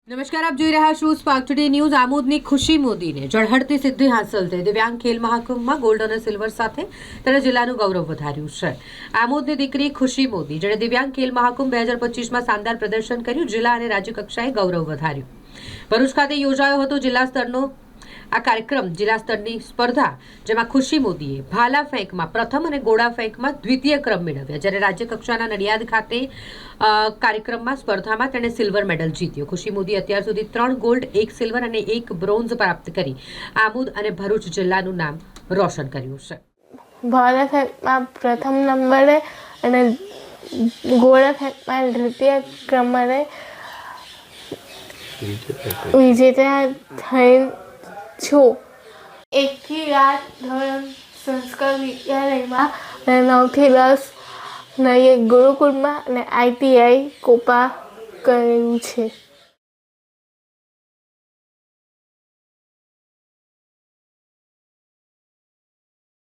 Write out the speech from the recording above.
નમસ્કાર, આપ જોઈ રહ્યા છો સ્પાર્ક ટુડે ન્યૂઝ। આમોદની ખુશી મોદીને ઝળહળતી સિદ્ધિ હાંસલ થઈ। દિવ્યાંગ ખેલ મહાકુંભમાં ગોલ્ડ અને સિલ્વર સાથે તેણે જિલ્લાનું ગૌરવ વધાર્યું છે। આમોદની દીકરી ખુશી મોદી, જેણે દિવ્યાંગ ખેલ મહાકુંભ 2025માં શાનદાર પ્રદર્શન કર્યું, જિલ્લા અને રાજ્ય કક્ષાએ ગૌરવ વધાર્યું। ભરૂચ ખાતે યોજાયો હતો જિલ્લા સ્તરનો આ કાર્યક્રમ। જિલ્લા સ્તરની સ્પર્ધા, જેમાં ખુશી મોદીએ ભાલા ફેંકમાં પ્રથમ અને ગોળા ફેંકમાં દ્વિતીય ક્રમ મેળવ્યા, જ્યારે રાજ્ય કક્ષાના નડિયાદ ખાતે કાર્યક્રમમાં સ્પર્ધામાં તેણે સિલ્વર મેડલ જીત્યો। ખુશી મોદી અત્યાર સુધી 3 ગોલ્ડ, 1 સિલ્વર અને 1 બ્રોન્ઝ પ્રાપ્ત કરી આમોદ અને ભરૂચ જિલ્લાનું નામ રોશન કર્યું છે। ભાલા ફેંકમાં પ્રથમ નંબરે અને ગોળા ફેંકમાં દ્વિતીય ક્રમે વિજેતા થઈ છું। 1 થી 8 ધોરણ સંસ્કાર વિદ્યાલયમાં અને 9 થી 10 નયે ગુરુકુળમાં અને ITI કોપા કરેલું છે।